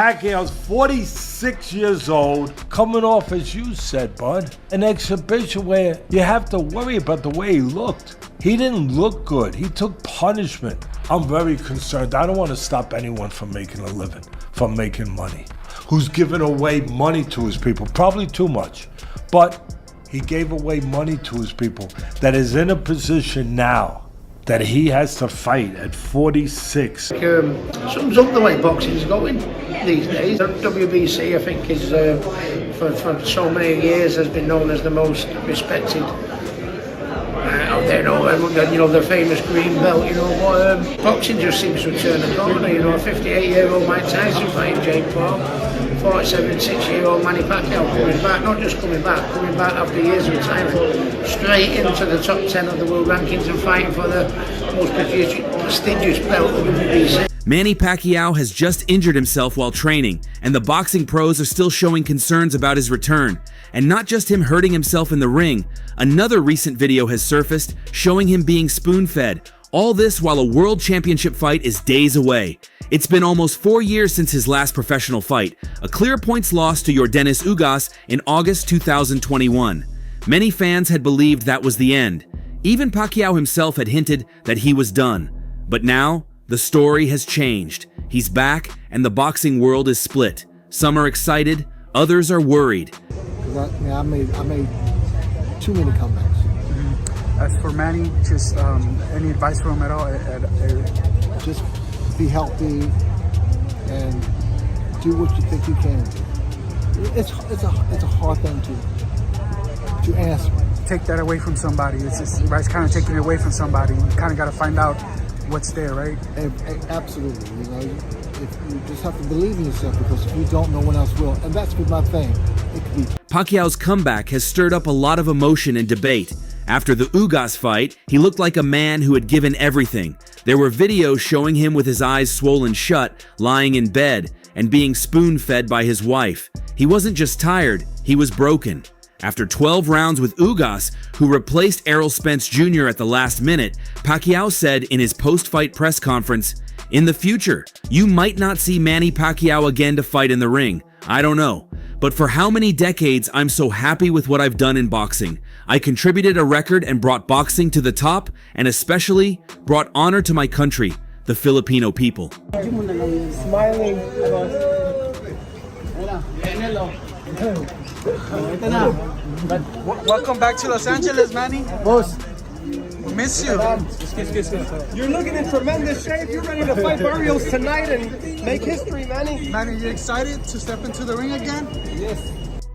Pacquiao's 46 years old, coming off, as you said, bud, an exhibition where you have to worry about the way he looked. He didn't look good. He took punishment. I'm very concerned. I don't want to stop anyone from making a living, from making money, who's giving away money to his people, probably too much, but he gave away money to his people that is in a position now that he has to fight at 46. Sums up the way boxing's going these days. WBC, I think, is for so many years has been known as the most respected out there. You know, the famous green belt. You know, but boxing just seems to turn a corner. You know, a 58-year-old Mike Tyson fighting Jake Paul. 46-year-old Manny Pacquiao coming back, not just coming back after years of time, straight into the top 10 of the world rankings and fighting for the most prestigious belt of the WBC. Manny Pacquiao has just injured himself while training, and the boxing pros are still showing concerns about his return. And not just him hurting himself in the ring, another recent video has surfaced showing him being spoon-fed. All this while a world championship fight is days away. It's been almost 4 years since his last professional fight, a clear points loss to Yordenis Ugas in August 2021. Many fans had believed that was the end. Even Pacquiao himself had hinted that he was done. But now, the story has changed. He's back, and the boxing world is split. Some are excited, others are worried. I made too many comebacks. As for Manny, just any advice for him at all? Just be healthy and do what you think you can do. It's a hard thing to answer. Take that away from somebody. It's kind of taking it away from somebody. You kind of got to find out what's there, right? Absolutely. You know, if you just have to believe in yourself, because if you don't, no one else will. And that's my thing. It could be. Pacquiao's comeback has stirred up a lot of emotion and debate. After the Ugas fight, he looked like a man who had given everything. There were videos showing him with his eyes swollen shut, lying in bed, and being spoon-fed by his wife. He wasn't just tired, he was broken. After 12 rounds with Ugas, who replaced Errol Spence Jr. at the last minute, Pacquiao said in his post-fight press conference, "In the future, you might not see Manny Pacquiao again to fight in the ring. I don't know. But for how many decades, I'm so happy with what I've done in boxing. I contributed a record and brought boxing to the top, and especially brought honor to my country, the Filipino people." Smiling. Welcome back to Los Angeles, Manny. Boss, We miss you. You're looking in tremendous shape. You're ready to fight Barrios tonight and make history, Manny. Manny, you excited to step into the ring again? Yes.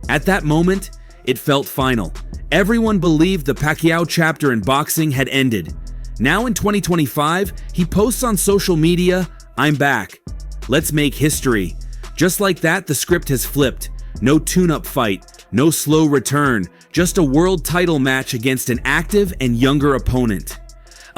At that moment, it felt final. Everyone believed the Pacquiao chapter in boxing had ended. Now in 2025, he posts on social media, "I'm back. Let's make history." Just like that, the script has flipped. No tune-up fight, no slow return, just a world title match against an active and younger opponent.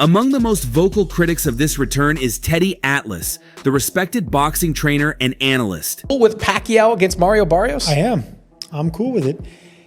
Among the most vocal critics of this return is Teddy Atlas, the respected boxing trainer and analyst. With Pacquiao against Mario Barrios? I am. I'm cool with it.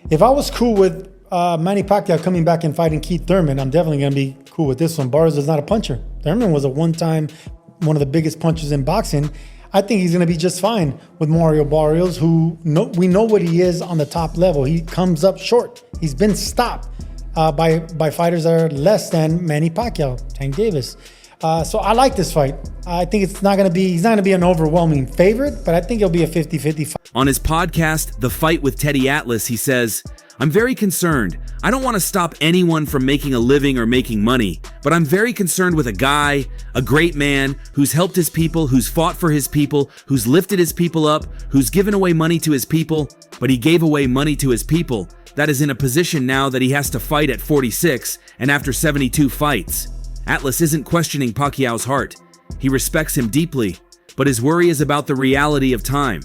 If I was cool with Manny Pacquiao coming back and fighting Keith Thurman, I'm definitely going to be cool with this one. Barrios is not a puncher. Thurman was one of the biggest punchers in boxing. I think he's going to be just fine with Mario Barrios, who we know what he is on the top level. He comes up short. He's been stopped by fighters that are less than Manny Pacquiao, Tank Davis. So I like this fight. I think he's not going to be an overwhelming favorite, but I think it'll be a 50-50 fight. On his podcast, The Fight with Teddy Atlas, he says, "I'm very concerned. I don't want to stop anyone from making a living or making money, but I'm very concerned with a guy, a great man, who's helped his people, who's fought for his people, who's lifted his people up, who's given away money to his people, but he gave away money to his people. That is in a position now that he has to fight at 46 and after 72 fights." Atlas isn't questioning Pacquiao's heart. He respects him deeply, but his worry is about the reality of time.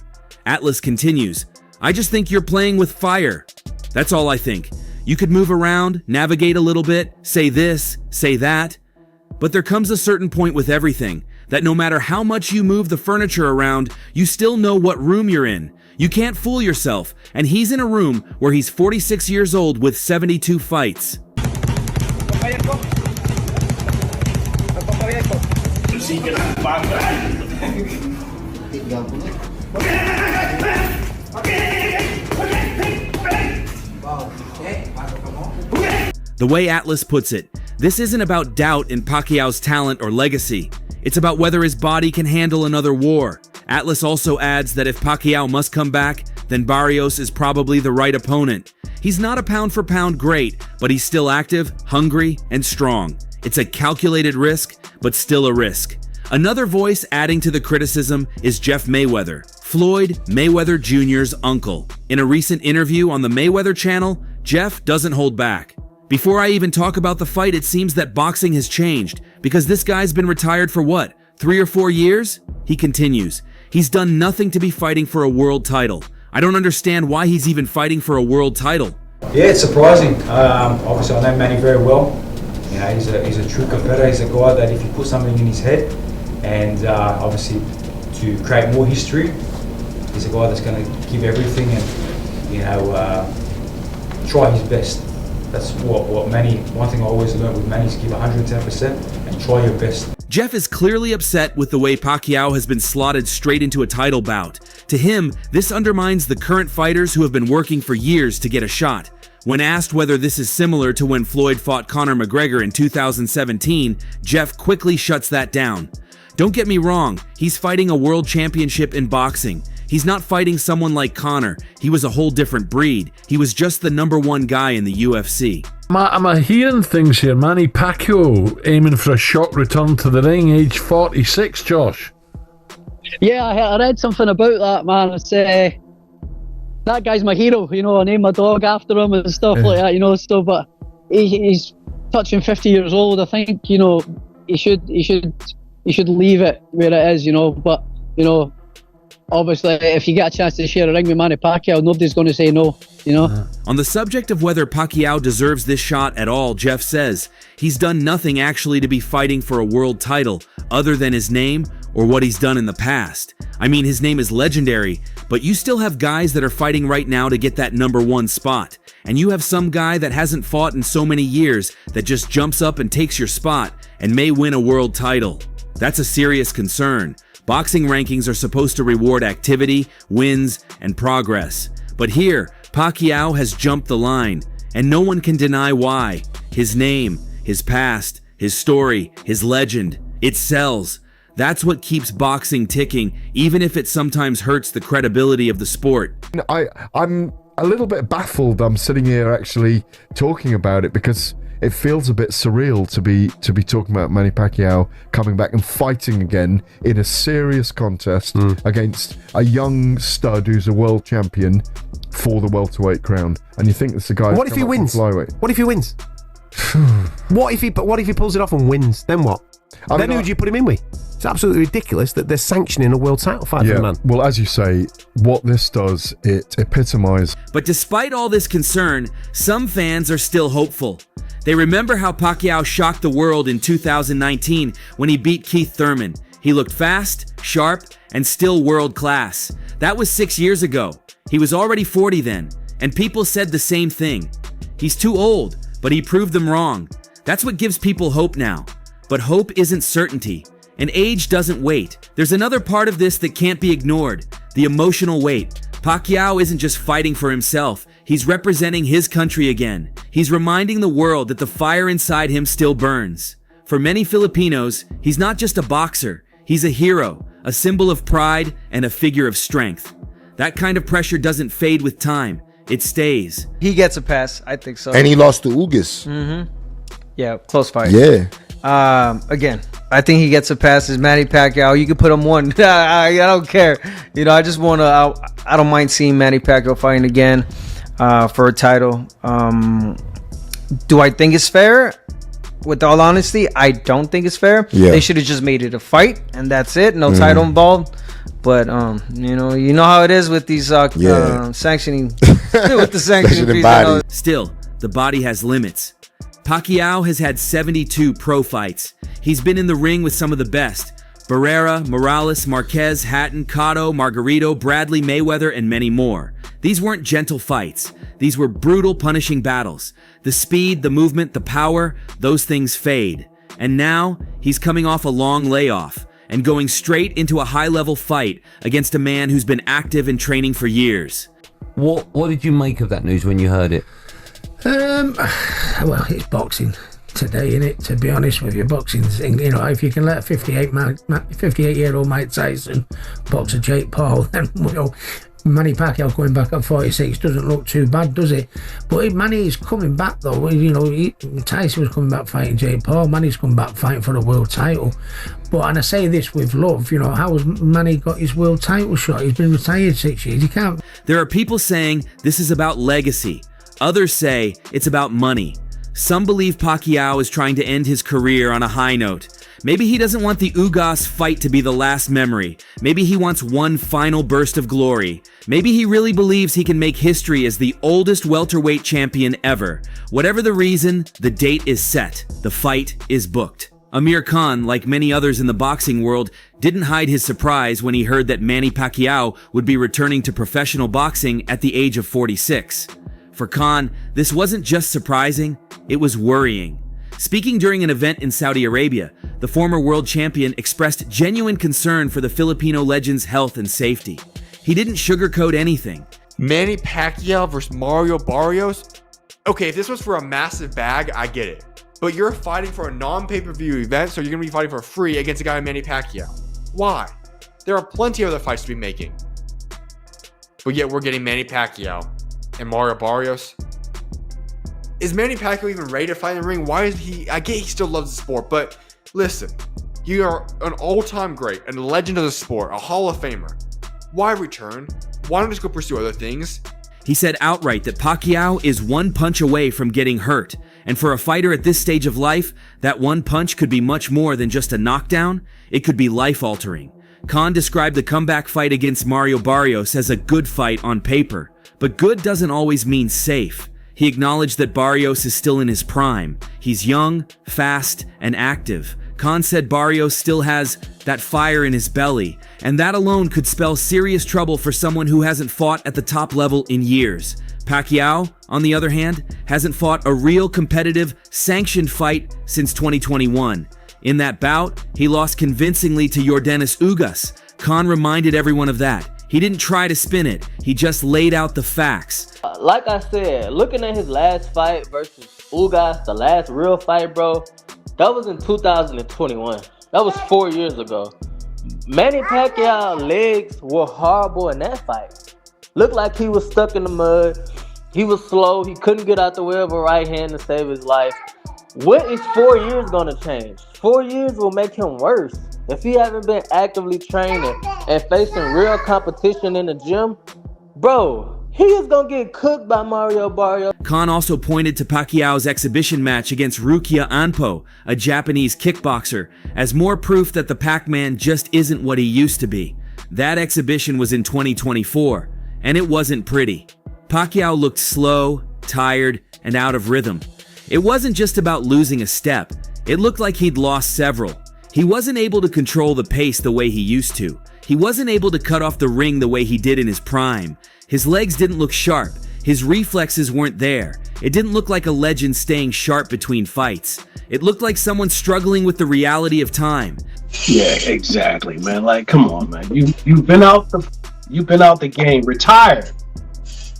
Atlas continues, "I just think you're playing with fire. That's all I think. You could move around, navigate a little bit, say this, say that. But there comes a certain point with everything that no matter how much you move the furniture around, you still know what room you're in. You can't fool yourself, and he's in a room where he's 46 years old with 72 fights." The way Atlas puts it, this isn't about doubt in Pacquiao's talent or legacy. It's about whether his body can handle another war. Atlas also adds that if Pacquiao must come back, then Barrios is probably the right opponent. He's not a pound-for-pound great, but he's still active, hungry, and strong. It's a calculated risk, but still a risk. Another voice adding to the criticism is Jeff Mayweather, Floyd Mayweather Jr.'s uncle. In a recent interview on the Mayweather channel, Jeff doesn't hold back. Before I even talk about the fight, it seems that boxing has changed, because this guy's been retired for what, 3 or 4 years? He continues, he's done nothing to be fighting for a world title. I don't understand why he's even fighting for a world title. Yeah, it's surprising. Obviously, I know Manny very well. You know, he's a true competitor. He's a guy that if you put something in his head, and obviously to create more history, he's a guy that's going to give everything and, you know, try his best. That's what Manny, one thing I always learned with Manny is give 110% and try your best. Jeff is clearly upset with the way Pacquiao has been slotted straight into a title bout. To him, this undermines the current fighters who have been working for years to get a shot. When asked whether this is similar to when Floyd fought Conor McGregor in 2017, Jeff quickly shuts that down. Don't get me wrong, he's fighting a world championship in boxing. He's not fighting someone like Conor. He was a whole different breed. He was just the #1 guy in the UFC. I'm hearing things here. Manny Pacquiao aiming for a shock return to the ring, age 46, Josh. Yeah, I read something about that, man. It's, that guy's my hero, you know, I named my dog after him and stuff like that, you know, so, but he's touching 50 years old. I think, you know, he should leave it where it is, you know, but, you know, obviously, if you get a chance to share a ring with Manny Pacquiao, nobody's going to say no, you know? On the subject of whether Pacquiao deserves this shot at all, Jeff says he's done nothing actually to be fighting for a world title other than his name or what he's done in the past. I mean, his name is legendary, but you still have guys that are fighting right now to get that #1 spot. And you have some guy that hasn't fought in so many years that just jumps up and takes your spot and may win a world title. That's a serious concern. Boxing rankings are supposed to reward activity, wins, and progress. But here, Pacquiao has jumped the line, and no one can deny why. His name, his past, his story, his legend, it sells. That's what keeps boxing ticking, even if it sometimes hurts the credibility of the sport. I'm a little bit baffled. I'm sitting here actually talking about it because it feels a bit surreal to be talking about Manny Pacquiao coming back and fighting again in a serious contest against a young stud who's a world champion for the welterweight crown. And you think that's the guy. What if he wins? What if he wins? What if he pulls it off and wins? Then what? Then who do you put him in with? It's absolutely ridiculous that they're sanctioning a world title fight for the man. Well, as you say, what this does, it epitomizes. But despite all this concern, some fans are still hopeful. They remember how Pacquiao shocked the world in 2019 when he beat Keith Thurman. He looked fast, sharp, and still world class. That was 6 years ago. He was already 40 then, and people said the same thing. He's too old, but he proved them wrong. That's what gives people hope now. But hope isn't certainty, and age doesn't wait. There's another part of this that can't be ignored, the emotional weight. Pacquiao isn't just fighting for himself, he's representing his country again. He's reminding the world that the fire inside him still burns. For many Filipinos, he's not just a boxer, he's a hero, a symbol of pride and a figure of strength. That kind of pressure doesn't fade with time, it stays. He gets a pass, I think so. And he lost to Ugas. Yeah, close fight. Yeah. Again, I think he gets a pass as Manny Pacquiao. You could put him one. I don't care. You know, I just want to. I don't mind seeing Manny Pacquiao fighting again for a title. Do I think it's fair? With all honesty, I don't think it's fair. Yeah. They should have just made it a fight, and that's it. No title involved. But you know how it is with these sanctioning with the sanctioning fees. Still, the body has limits. Pacquiao has had 72 pro fights. He's been in the ring with some of the best. Barrera, Morales, Marquez, Hatton, Cotto, Margarito, Bradley, Mayweather, and many more. These weren't gentle fights. These were brutal, punishing battles. The speed, the movement, the power, those things fade. And now, he's coming off a long layoff. and going straight into a high-level fight against a man who's been active and training for years. What did you make of that news when you heard it? Well, it's boxing today, innit? To be honest with you, boxing's, you know, if you can let a 58-year-old Mike Tyson box a Jake Paul, then, you know, Manny Pacquiao going back at 46 doesn't look too bad, does it? But Manny is coming back, though. You know, Tyson was coming back fighting Jake Paul. Manny's coming back fighting for the world title. But, and I say this with love, you know, how has Manny got his world title shot? He's been retired 6 years. He can't. There are people saying this is about legacy. Others say it's about money. Some believe Pacquiao is trying to end his career on a high note. Maybe he doesn't want the Ugas fight to be the last memory. Maybe he wants one final burst of glory. Maybe he really believes he can make history as the oldest welterweight champion ever. Whatever the reason, the date is set. The fight is booked. Amir Khan, like many others in the boxing world, didn't hide his surprise when he heard that Manny Pacquiao would be returning to professional boxing at the age of 46. For Khan, this wasn't just surprising, it was worrying. Speaking during an event in Saudi Arabia, the former world champion expressed genuine concern for the Filipino legend's health and safety. He didn't sugarcoat anything. Manny Pacquiao versus Mario Barrios? Okay, if this was for a massive bag, I get it. But you're fighting for a non-pay-per-view event, so you're going to be fighting for free against a guy like Manny Pacquiao. Why? There are plenty of other fights to be making. But yet we're getting Manny Pacquiao and Mario Barrios. Is Manny Pacquiao even ready to fight in the ring? Why is he? I get he still loves the sport, but listen, you are an all-time great, a legend of the sport, a Hall of Famer. Why return? Why not just go pursue other things? He said outright that Pacquiao is one punch away from getting hurt, and for a fighter at this stage of life, that one punch could be much more than just a knockdown. It could be life-altering. Khan described the comeback fight against Mario Barrios as a good fight on paper, but good doesn't always mean safe. He acknowledged that Barrios is still in his prime. He's young, fast, and active. Khan said Barrios still has that fire in his belly, and that alone could spell serious trouble for someone who hasn't fought at the top level in years. Pacquiao, on the other hand, hasn't fought a real competitive, sanctioned fight since 2021. In that bout, he lost convincingly to Yordenis Ugas. Khan reminded everyone of that. He didn't try to spin it, he just laid out the facts. Like I said, looking at his last fight versus Ugas, the last real fight, bro, that was in 2021. That was 4 years ago. Manny Pacquiao's legs were horrible in that fight. Looked like he was stuck in the mud. He was slow. He couldn't get out the way of a right hand to save his life. What is 4 years going to change? 4 years will make him worse. If he haven't been actively training and facing real competition in the gym, bro, he is going to get cooked by Mario Barrios. Khan also pointed to Pacquiao's exhibition match against Rukia Anpo, a Japanese kickboxer, as more proof that the Pac-Man just isn't what he used to be. That exhibition was in 2024, and it wasn't pretty. Pacquiao looked slow, tired, and out of rhythm. It wasn't just about losing a step. It looked like he'd lost several. He wasn't able to control the pace the way he used to. He wasn't able to cut off the ring the way he did in his prime. His legs didn't look sharp. His reflexes weren't there. It didn't look like a legend staying sharp between fights. It looked like someone struggling with the reality of time. Yeah, exactly, man. Like, come on, man. You've been out the game, retired.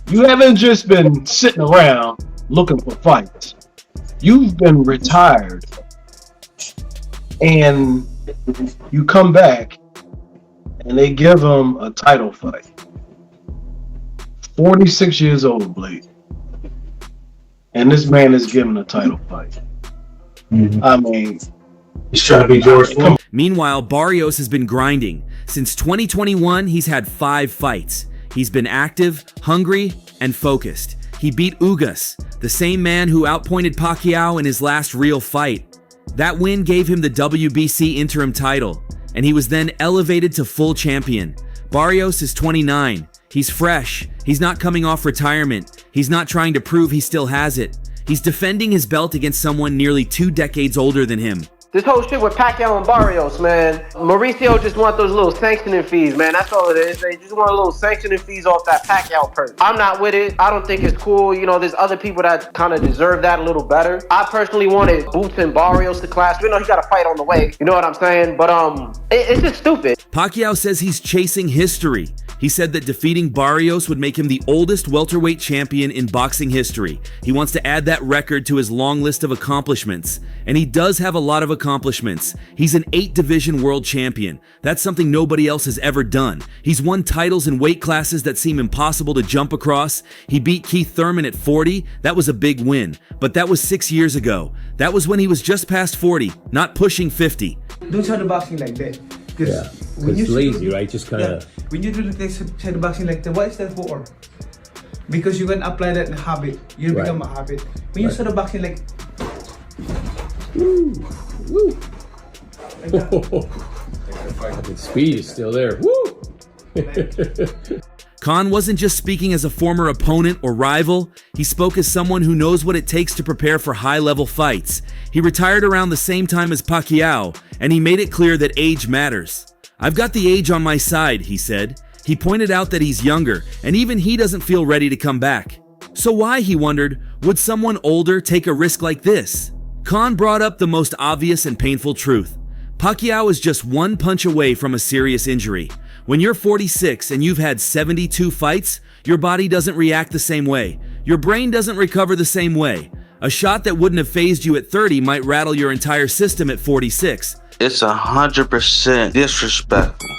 You haven't just been sitting around looking for fights. You've been retired, and you come back, and they give him a title fight. 46 years old, Blake, and this man is given a title fight. I mean, he's trying to be George Floyd. Meanwhile, Barrios has been grinding. Since 2021, he's had 5 fights. He's been active, hungry, and focused. He beat Ugas, the same man who outpointed Pacquiao in his last real fight. That win gave him the WBC interim title, and he was then elevated to full champion. Barrios is 29. He's fresh. He's not coming off retirement. He's not trying to prove he still has it. He's defending his belt against someone nearly 2 decades older than him. This whole shit with Pacquiao and Barrios, man. Mauricio just want those little sanctioning fees, man. That's all it is. They just want a little sanctioning fees off that Pacquiao purse. I'm not with it. I don't think it's cool. You know, there's other people that kind of deserve that a little better. I personally wanted Boots and Barrios to clash. You know, he got a fight on the way. You know what I'm saying? But it's just stupid. Pacquiao says he's chasing history. He said that defeating Barrios would make him the oldest welterweight champion in boxing history. He wants to add that record to his long list of accomplishments. And he does have a lot of accomplishments. He's an 8-division world champion. That's something nobody else has ever done. He's won titles in weight classes that seem impossible to jump across. He beat Keith Thurman at 40. That was a big win. But that was 6 years ago. That was when he was just past 40, not pushing 50. Don't shadow boxing like that. Yeah, it's lazy, right? Just kind of. Yeah. When you do the shadow boxing like that, what is that for? Because you can apply that in habit. You become a habit. When you shadow boxing like. Woo! Woo! Like the speed is still there. Woo! Khan wasn't just speaking as a former opponent or rival, he spoke as someone who knows what it takes to prepare for high-level fights. He retired around the same time as Pacquiao, and he made it clear that age matters. "I've got the age on my side," he said. He pointed out that he's younger, and even he doesn't feel ready to come back. So why, he wondered, would someone older take a risk like this? Khan brought up the most obvious and painful truth. Pacquiao is just one punch away from a serious injury. When you're 46 and you've had 72 fights, your body doesn't react the same way. Your brain doesn't recover the same way. A shot that wouldn't have fazed you at 30 might rattle your entire system at 46. It's 100% disrespectful.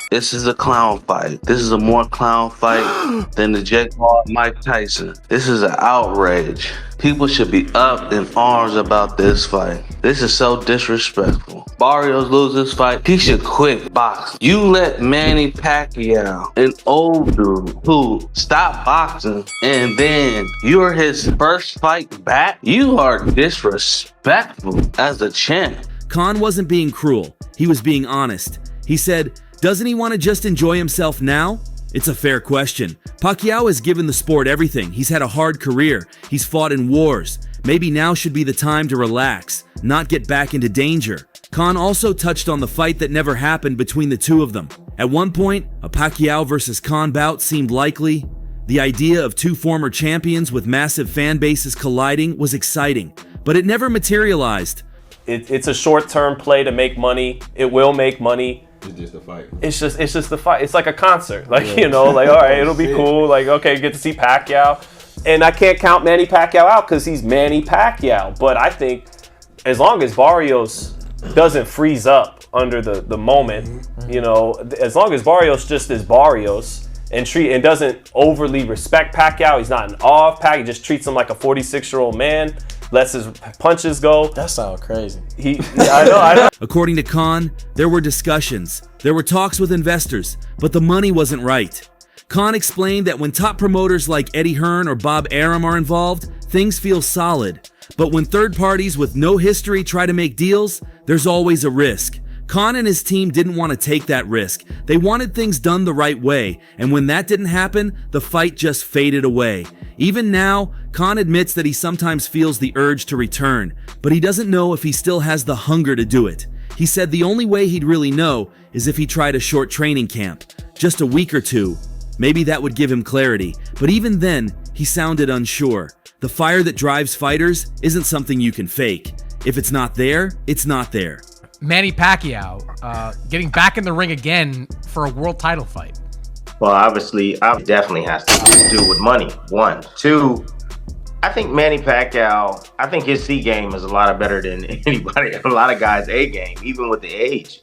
This is a clown fight. This is a more clown fight than the Jake Paul and Mike Tyson. This is an outrage. People should be up in arms about this fight. This is so disrespectful. Barrios loses this fight, he should quit boxing. You let Manny Pacquiao, an old dude who stopped boxing, and then you're his first fight back? You are disrespectful as a champ. Khan wasn't being cruel. He was being honest. He said, doesn't he want to just enjoy himself now? It's a fair question. Pacquiao has given the sport everything. He's had a hard career. He's fought in wars. Maybe now should be the time to relax, not get back into danger. Khan also touched on the fight that never happened between the two of them. At one point, a Pacquiao versus Khan bout seemed likely. The idea of two former champions with massive fan bases colliding was exciting, but it never materialized. It's a short-term play to make money. It will make money. It's just a fight. It's just the fight. It's like a concert. Like, you know, like, all right, it'll be cool. Like, okay, get to see Pacquiao. And I can't count Manny Pacquiao out because he's Manny Pacquiao. But I think as long as Barrios doesn't freeze up under the moment, you know, as long as Barrios just is Barrios and doesn't overly respect Pacquiao, he's not in awe of Pacquiao, he just treats him like a 46-year-old man, lets his punches go. That sounds crazy. I know. According to Khan, there were discussions. There were talks with investors, but the money wasn't right. Khan explained that when top promoters like Eddie Hearn or Bob Arum are involved, things feel solid. But when third parties with no history try to make deals, there's always a risk. Khan and his team didn't want to take that risk. They wanted things done the right way, and when that didn't happen, the fight just faded away. Even now, Khan admits that he sometimes feels the urge to return, but he doesn't know if he still has the hunger to do it. He said the only way he'd really know is if he tried a short training camp, just a week or two. Maybe that would give him clarity, but even then, he sounded unsure. The fire that drives fighters isn't something you can fake. If it's not there, it's not there. Manny Pacquiao getting back in the ring again for a world title fight. Well, obviously, it definitely has to do with money. 1. 2, I think Manny Pacquiao, I think his C game is a lot better than anybody, a lot of guys' A game, even with the age.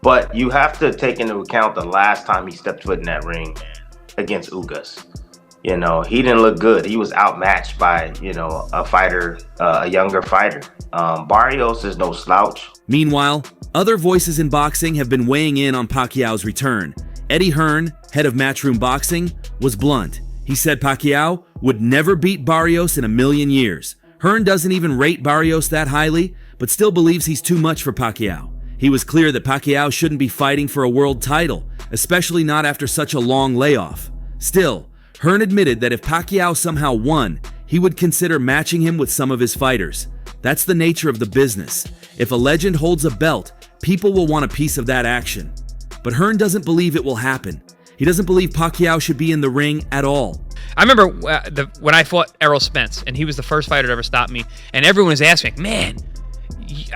But you have to take into account the last time he stepped foot in that ring against Ugas. You know, he didn't look good. He was outmatched by, you know, a fighter, a younger fighter. Barrios is no slouch. Meanwhile, other voices in boxing have been weighing in on Pacquiao's return. Eddie Hearn, head of Matchroom Boxing, was blunt. He said Pacquiao would never beat Barrios in a million years. Hearn doesn't even rate Barrios that highly, but still believes he's too much for Pacquiao. He was clear that Pacquiao shouldn't be fighting for a world title, especially not after such a long layoff. Still, Hearn admitted that if Pacquiao somehow won, he would consider matching him with some of his fighters. That's the nature of the business. If a legend holds a belt, people will want a piece of that action. But Hearn doesn't believe it will happen. He doesn't believe Pacquiao should be in the ring at all. I remember when I fought Errol Spence, and he was the first fighter to ever stop me, and everyone was asking, man,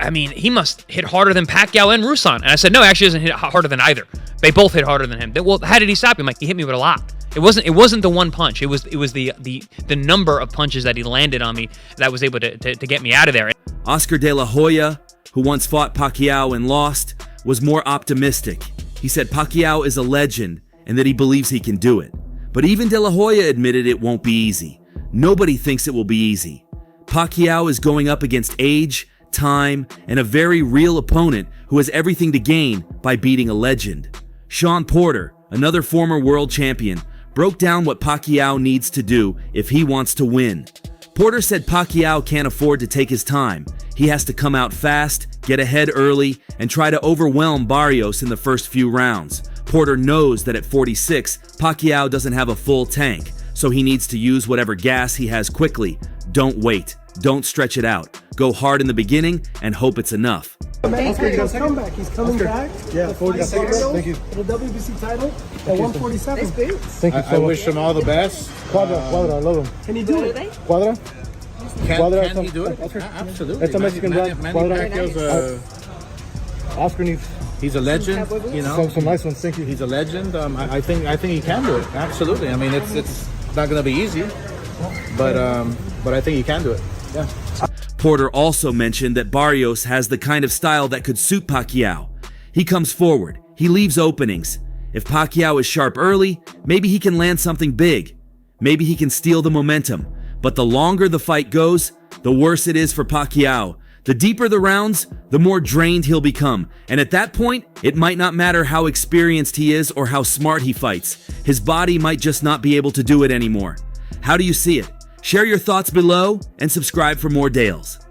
I mean, he must hit harder than Pacquiao and Ruslan. And I said, no, actually he doesn't hit harder than either. They both hit harder than him. Well, how did he stop you? I'm like, he hit me with a lot. It wasn't the one punch. It was the number of punches that he landed on me that was able to get me out of there. Oscar De La Hoya, who once fought Pacquiao and lost, was more optimistic. He said Pacquiao is a legend and that he believes he can do it. But even De La Hoya admitted it won't be easy. Nobody thinks it will be easy. Pacquiao is going up against age, time, and a very real opponent who has everything to gain by beating a legend. Sean Porter, another former world champion, broke down what Pacquiao needs to do if he wants to win. Porter said Pacquiao can't afford to take his time. He has to come out fast, get ahead early, and try to overwhelm Barrios in the first few rounds. Porter knows that at 46, Pacquiao doesn't have a full tank, so he needs to use whatever gas he has quickly. Don't wait. Don't stretch it out. Go hard in the beginning and hope it's enough. Oscar, he's coming back. He's coming back. Yeah, 46. Thank you. For the WBC title at 147. Thank you so much. I wish him all the best. Quadra, I love him. Can he do it? Quadra? Can he do it? Absolutely. It's a Mexican brand. Manny Pacquiao's Oscar needs. He's a legend, you know. Some nice ones, thank you. He's a legend. I think he can do it. Absolutely. I mean, it's not going to be easy, but I think he can do it. Yeah. Porter also mentioned that Barrios has the kind of style that could suit Pacquiao. He comes forward. He leaves openings. If Pacquiao is sharp early, maybe he can land something big. Maybe he can steal the momentum. But the longer the fight goes, the worse it is for Pacquiao. The deeper the rounds, the more drained he'll become. And at that point, it might not matter how experienced he is or how smart he fights. His body might just not be able to do it anymore. How do you see it? Share your thoughts below and subscribe for more Dales.